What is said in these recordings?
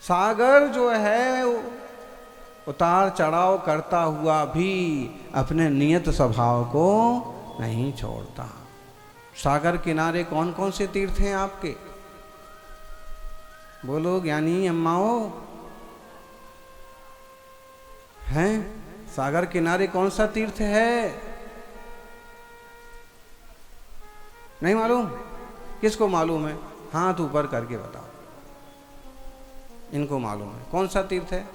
सागर जो है उतार चढ़ाव करता हुआ भी अपने नियत स्वभाव को नहीं छोड़ता। सागर किनारे कौन कौन से तीर्थ हैं आपके? बोलो ज्ञानी अम्माओ, हैं? सागर किनारे कौन सा तीर्थ है? नहीं मालूम? किसको मालूम है? हाथ ऊपर करके बताओ। इनको मालूम है कौन सा तीर्थ है?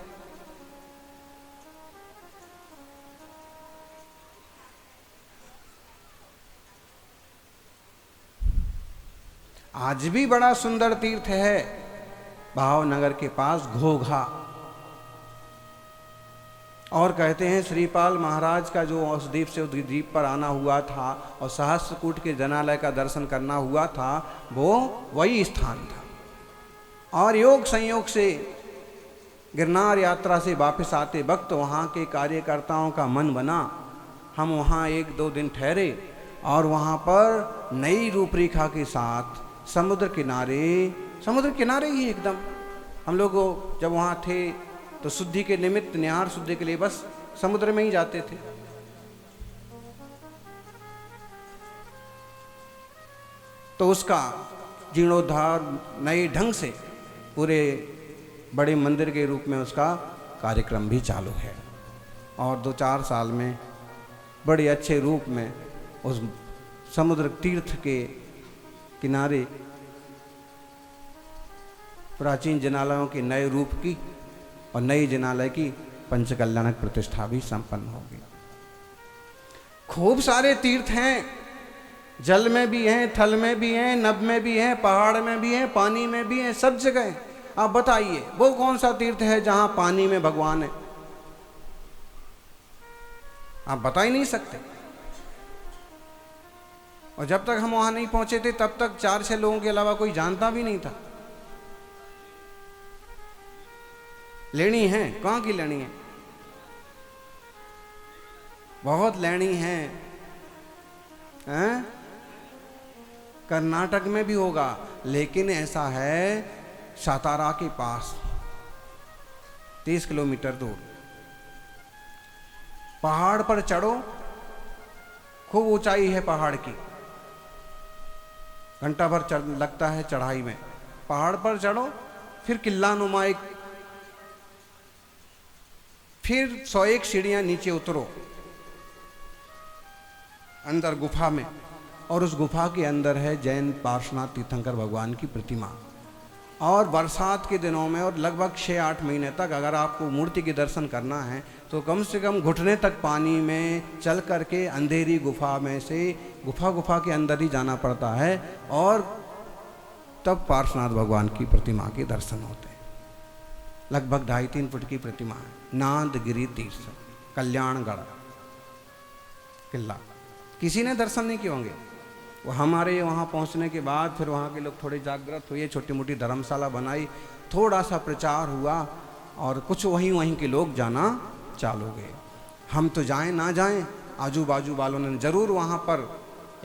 आज भी बड़ा सुंदर तीर्थ है भावनगर के पास, घोघा। और कहते हैं श्रीपाल महाराज का जो उस द्वीप से उस द्वीप पर आना हुआ था और सहस्त्रकूट के जनालय का दर्शन करना हुआ था, वो वही स्थान था। और योग संयोग से गिरनार यात्रा से वापस आते वक्त वहाँ के कार्यकर्ताओं का मन बना, हम वहाँ 1-2 दिन ठहरे और वहाँ पर नई रूपरेखा के साथ समुद्र किनारे ही एकदम, हम लोग जब वहाँ थे तो शुद्धि के निमित्त, निहार शुद्धि के लिए बस समुद्र में ही जाते थे। तो उसका जीर्णोद्धार नए ढंग से पूरे बड़े मंदिर के रूप में उसका कार्यक्रम भी चालू है और 2-4 साल में बड़े अच्छे रूप में उस समुद्र तीर्थ के किनारे प्राचीन जिनालयों के नए रूप की और नई जिनालय की पंचकल्याणक प्रतिष्ठा भी संपन्न होगी। खूब सारे तीर्थ हैं, जल में भी हैं, थल में भी हैं, नभ में भी हैं, पहाड़ में भी हैं, पानी में भी हैं, सब जगह। आप बताइए वो कौन सा तीर्थ है जहां पानी में भगवान है? आप बता ही नहीं सकते। और जब तक हम वहां नहीं पहुंचे थे तब तक 4-6 लोगों के अलावा कोई जानता भी नहीं था। लेनी है, कहाँ की लेनी है? बहुत लेनी है, हैं? कर्नाटक में भी होगा, लेकिन ऐसा है सातारा के पास 30 किलोमीटर दूर। पहाड़ पर चढ़ो, खूब ऊंचाई है पहाड़ की, घंटा भर लगता है चढ़ाई में। पहाड़ पर चढ़ो, फिर किला नुमा एक, फिर 101 सीढ़ियां नीचे उतरो अंदर गुफा में, और उस गुफा के अंदर है जैन पार्श्वनाथ तीर्थंकर भगवान की प्रतिमा। और बरसात के दिनों में और लगभग 6-8 महीने तक अगर आपको मूर्ति के दर्शन करना है तो कम से कम घुटने तक पानी में चल करके अंधेरी गुफा में से गुफा के अंदर ही जाना पड़ता है, और तब पार्श्वनाथ भगवान की प्रतिमा के दर्शन होते हैं। लगभग 2.5-3 फुट की प्रतिमा है। नांदगिरी तीर्थ, कल्याणगढ़ किला। किसी ने दर्शन नहीं किए होंगे। वो हमारे वहाँ पहुँचने के बाद फिर वहाँ के लोग थोड़े जागृत हुए, छोटी मोटी धर्मशाला बनाई, थोड़ा सा प्रचार हुआ और कुछ वहीं के लोग जाना चालू गए। हम तो जाएं ना जाएं, आजू बाजू वालों ने ज़रूर वहाँ पर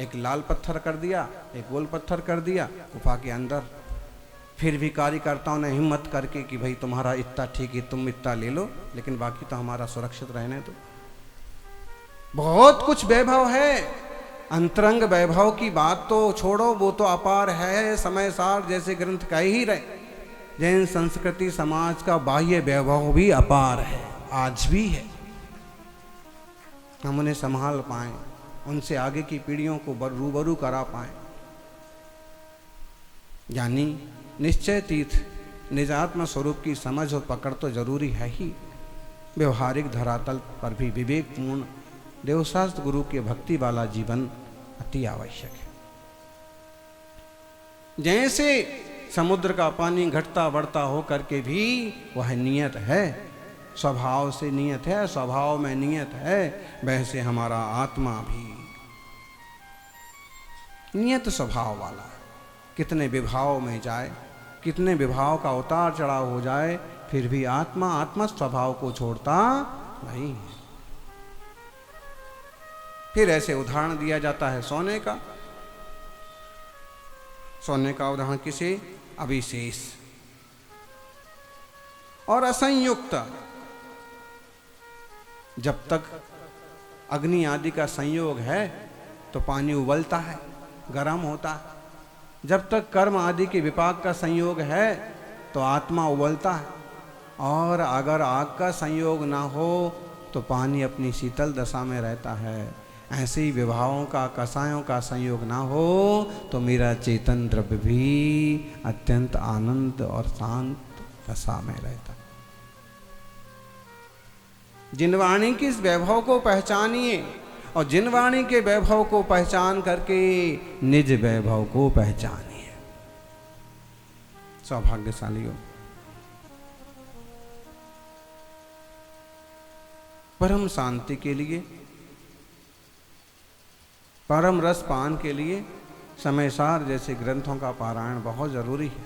एक लाल पत्थर कर दिया, एक गोल पत्थर कर दिया गुफा के अंदर। फिर भी कार्यकर्ताओं ने हिम्मत करके कि भाई तुम्हारा इतना ठीक है, तुम इतना ले लो, लेकिन बाकी तो हमारा सुरक्षित रहने दो। बहुत कुछ वैभव है, अंतरंग वैभव की बात तो छोड़ो, वो तो अपार है। समय सार जैसे ग्रंथ कह ही रहे, जैन संस्कृति समाज का बाह्य वैभव भी अपार है, आज भी है। हम उन्हें संभाल पाए, उनसे आगे की पीढ़ियों को रूबरू करा पाए। यानी निश्चय तीर्थ निजात्म स्वरूप की समझ और पकड़ तो जरूरी है ही, व्यवहारिक धरातल पर भी विवेकपूर्ण देवशास्त्र गुरु के भक्ति वाला जीवन अति आवश्यक है। जैसे समुद्र का पानी घटता बढ़ता हो करके भी वह नियत है, स्वभाव से नियत है, स्वभाव में नियत है, वैसे हमारा आत्मा भी नियत स्वभाव वाला है। कितने विभाव में जाए, कितने विभाव का उतार चढ़ाव हो जाए, फिर भी आत्मा स्वभाव को छोड़ता नहीं है। फिर ऐसे उदाहरण दिया जाता है सोने का। सोने का उदाहरण किसे? अविशेष। और असंयुक्त। जब तक अग्नि आदि का संयोग है तो पानी उबलता है, गर्म होता है। जब तक कर्म आदि के विपाक का संयोग है तो आत्मा उबलता है। और अगर आग का संयोग ना हो तो पानी अपनी शीतल दशा में रहता है। ऐसे ही विभावों का, कसायों का संयोग ना हो तो मेरा चेतन द्रव्य भी अत्यंत आनंद और शांत दशा में रहता है। जिन वाणी के इस वैभव को पहचानिए और जिन वाणी के वैभव को पहचान करके निज वैभव को पहचानिए। सौभाग्यशाली हो। परम शांति के लिए, परम रस पान के लिए समयसार जैसे ग्रंथों का पारायण बहुत जरूरी है।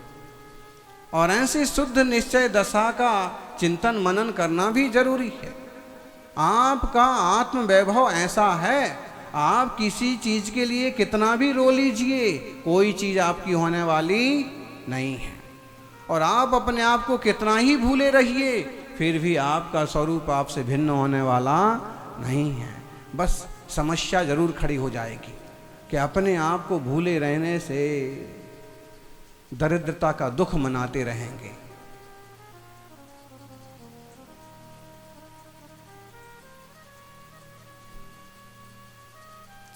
और ऐसे शुद्ध निश्चय दशा का चिंतन मनन करना भी जरूरी है। आपका आत्म वैभव ऐसा है, आप किसी चीज के लिए कितना भी रो लीजिए, कोई चीज आपकी होने वाली नहीं है। और आप अपने आप को कितना ही भूले रहिए, फिर भी आपका स्वरूप आपसे भिन्न होने वाला नहीं है। बस समस्या जरूर खड़ी हो जाएगी कि अपने आप को भूले रहने से दरिद्रता का दुख मनाते रहेंगे।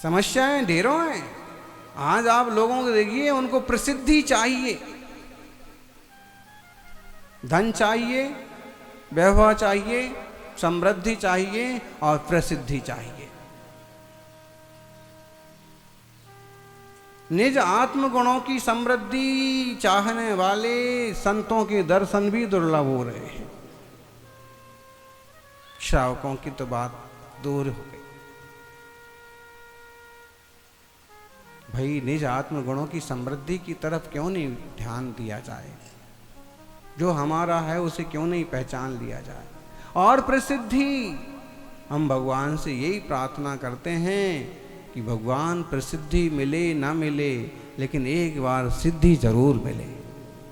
समस्याएं ढेरों हैं। आज आप लोगों को देखिए, उनको प्रसिद्धि चाहिए, धन चाहिए, वैभव चाहिए, समृद्धि चाहिए और प्रसिद्धि चाहिए। निज आत्मगुणों की समृद्धि चाहने वाले संतों के दर्शन भी दुर्लभ हो रहे हैं। श्रावकों की तो बात दूर हो गई। भाई, निज आत्मगुणों की समृद्धि की तरफ क्यों नहीं ध्यान दिया जाए? जो हमारा है उसे क्यों नहीं पहचान लिया जाए? और प्रसिद्धि, हम भगवान से यही प्रार्थना करते हैं कि भगवान प्रसिद्धि मिले ना मिले, लेकिन एक बार सिद्धि जरूर मिले।